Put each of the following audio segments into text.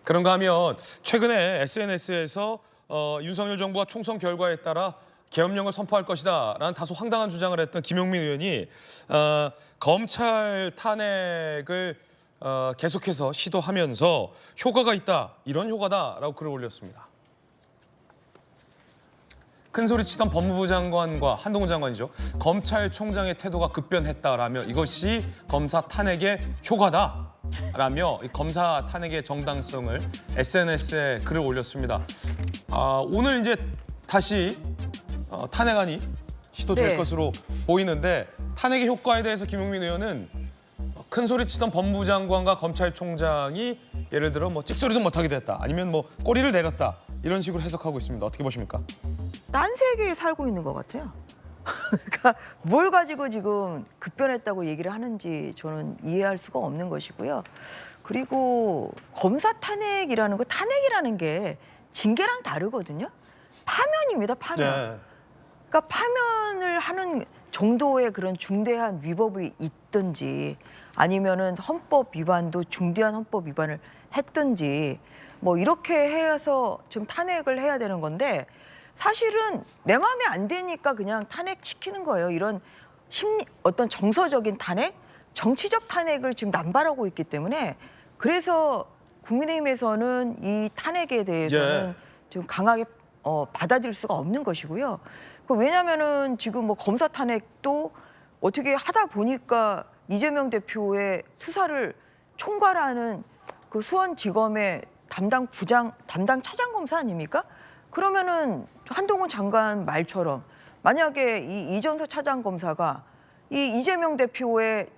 그런가 하면 최근에 SNS에서 윤석열 정부가 총선 결과에 따라 계엄령을 선포할 것이다라는 다소 황당한 주장을 했던 김용민 의원이 검찰 탄핵을 계속해서 시도하면서 효과가 있다, 이런 효과다라고 글을 올렸습니다. 큰소리치던 법무부 장관과 한동훈 장관이죠. 검찰총장의 태도가 급변했다라며 이것이 검사 탄핵의 효과다라며 검사 탄핵의 정당성을 SNS에 글을 올렸습니다. 오늘 이제 다시 탄핵안이 시도될 것으로 보이는데 탄핵의 효과에 대해서 김용민 의원은 큰소리치던 법무부 장관과 검찰총장이 예를 들어 뭐 찍소리도 못하게 됐다, 아니면 뭐 꼬리를 내렸다, 이런 식으로 해석하고 있습니다. 어떻게 보십니까? 딴 세계에 살고 있는 것 같아요. 그러니까 뭘 가지고 지금 급변했다고 얘기를 하는지 저는 이해할 수가 없는 것이고요. 그리고 검사 탄핵이라는 거, 탄핵이라는 게 징계랑 다르거든요. 파면입니다, 파면. 네. 그러니까 파면을 하는 정도의 그런 중대한 위법이 있든지 아니면은 헌법 위반도 중대한 헌법 위반을 했든지 뭐 이렇게 해서 지금 탄핵을 해야 되는 건데, 사실은 내 마음에 안 되니까 그냥 탄핵시키는 거예요. 이런 어떤 정서적인 탄핵, 정치적 탄핵을 지금 남발하고 있기 때문에, 그래서 국민의힘에서는 이 탄핵에 대해서는 좀 강하게 받아들일 수가 없는 것이고요. 왜냐하면은 지금 뭐 검사 탄핵도 어떻게 하다 보니까 이재명 대표의 수사를 총괄하는 그 수원지검의 담당 차장검사 아닙니까? 그러면은 한동훈 장관 말처럼 만약에 이 이정서 차장검사가 이 이재명 대표의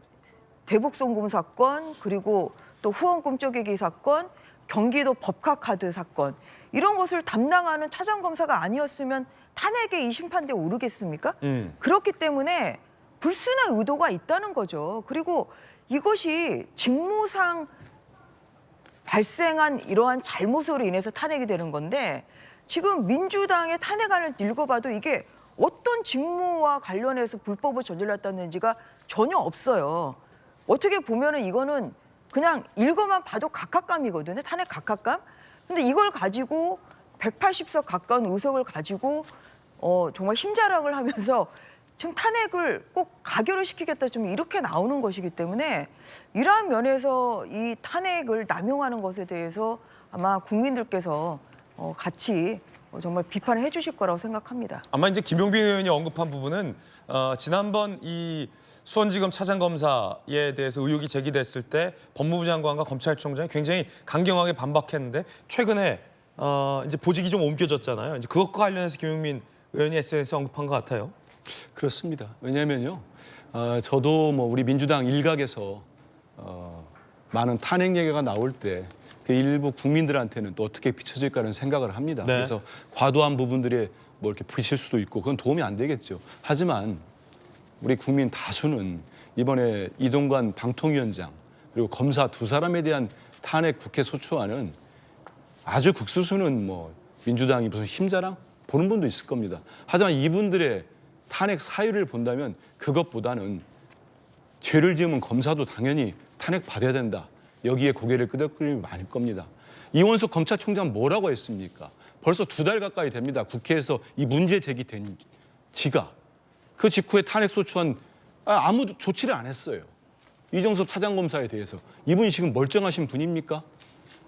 대북송금 사건, 그리고 또 후원금 쪼개기 사건, 경기도 법카카드 사건, 이런 것을 담당하는 차장검사가 아니었으면 탄핵에 이 심판대에 오르겠습니까? 그렇기 때문에 불순한 의도가 있다는 거죠. 그리고 이것이 직무상 발생한 이러한 잘못으로 인해서 탄핵이 되는 건데, 지금 민주당의 탄핵안을 읽어봐도 이게 어떤 직무와 관련해서 불법을 저질렀다는지가 전혀 없어요. 어떻게 보면은 이거는 그냥 읽어만 봐도 각하감이거든요. 탄핵 각하감. 근데 이걸 가지고 180석 가까운 의석을 가지고 정말 힘자랑을 하면서 지금 탄핵을 꼭 가결을 시키겠다, 좀 이렇게 나오는 것이기 때문에, 이러한 면에서 이 탄핵을 남용하는 것에 대해서 아마 국민들께서 같이 정말 비판을 해주실 거라고 생각합니다. 아마 이제 김용민 의원이 언급한 부분은 지난번 이 수원지검 차장검사에 대해서 의혹이 제기됐을 때 법무부 장관과 검찰총장이 굉장히 강경하게 반박했는데, 최근에 이제 보직이 좀 옮겨졌잖아요. 이제 그것과 관련해서 김용민 의원이 SNS에 언급한 것 같아요. 그렇습니다. 왜냐하면요, 저도 뭐 우리 민주당 일각에서 많은 탄핵 얘기가 나올 때 그 일부 국민들한테는 또 어떻게 비춰질까라는 생각을 합니다. 네. 그래서 과도한 부분들에 뭐 이렇게 비칠 수도 있고 그건 도움이 안 되겠죠. 하지만 우리 국민 다수는 이번에 이동관 방통위원장 그리고 검사 두 사람에 대한 탄핵 국회 소추안은 아주 극소수는 뭐 민주당이 무슨 힘자랑 보는 분도 있을 겁니다. 하지만 이분들의 탄핵 사유를 본다면 그것보다는 죄를 지으면 검사도 당연히 탄핵받아야 된다, 여기에 고개를 끄덕거리는 분이 많을 겁니다. 이원석 검찰총장 뭐라고 했습니까? 벌써 2달 가까이 됩니다. 국회에서 이 문제 제기된 지가. 그 직후에 탄핵소추안 아무 조치를 안 했어요. 이정섭 차장검사에 대해서. 이분이 지금 멀쩡하신 분입니까?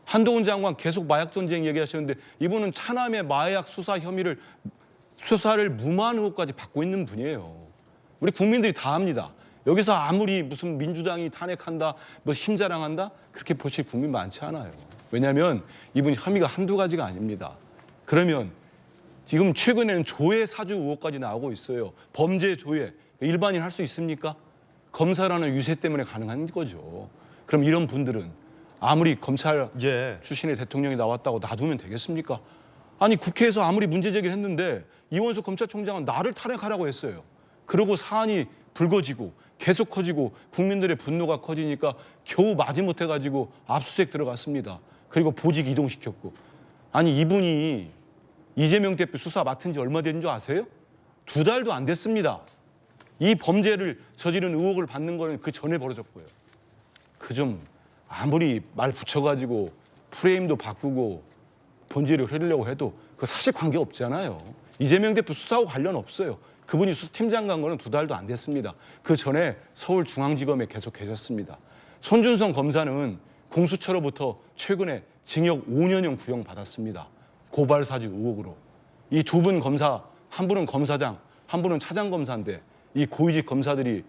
한동훈 장관 계속 마약 전쟁 얘기하셨는데, 이분은 차남의 마약 수사 혐의를, 수사를 무마한 의혹까지 받고 있는 분이에요. 우리 국민들이 다 압니다. 여기서 아무리 무슨 민주당이 탄핵한다, 뭐 힘자랑한다, 그렇게 보실 국민 많지 않아요. 왜냐하면 이분 혐의가 한두 가지가 아닙니다. 그러면 지금 최근에는 조회 사주 의혹까지 나오고 있어요. 범죄 조회. 일반인 할 수 있습니까? 검사라는 유세 때문에 가능한 거죠. 그럼 이런 분들은 아무리 검찰 출신의 대통령이 나왔다고 놔두면 되겠습니까? 아니, 국회에서 아무리 문제 제기를 했는데 이원석 검찰총장은 나를 탄핵하라고 했어요. 그러고 사안이 불거지고 계속 커지고 국민들의 분노가 커지니까 겨우 마지못해 가지고 압수수색 들어갔습니다. 그리고 보직 이동시켰고. 아니, 이분이 이재명 대표 수사 맡은 지 얼마 된 줄 아세요? 2달도 안 됐습니다. 이 범죄를 저지른 의혹을 받는 거는 그 전에 벌어졌고요. 그 좀 아무리 말 붙여가지고 프레임도 바꾸고 본질을 흐리려고 해도 그 사실 관계 없잖아요. 이재명 대표 수사하고 관련 없어요. 그분이 수사팀장 간 거는 2달도 안 됐습니다. 그 전에 서울중앙지검에 계속 계셨습니다. 손준성 검사는 공수처로부터 최근에 징역 5년형 구형 받았습니다. 고발 사주 의혹으로. 이 두 분 검사, 한 분은 검사장, 한 분은 차장검사인데 이 고위직 검사들이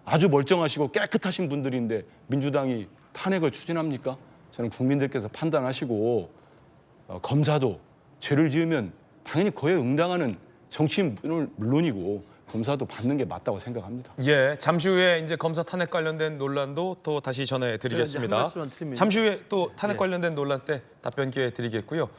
아주 멀쩡하시고 깨끗하신 분들인데 민주당이 탄핵을 추진합니까? 저는 국민들께서 판단하시고 검사도 죄를 지으면 당연히 그에 응당하는 정치인을 물론이고 검사도 받는 게 맞다고 생각합니다. 예, 잠시 후에 이제 검사 탄핵 관련된 논란도 또 다시 전해드리겠습니다. 네, 한 말씀만 드립니다. 잠시 후에 또 탄핵 예. 관련된 논란 때 답변 기회 드리겠고요.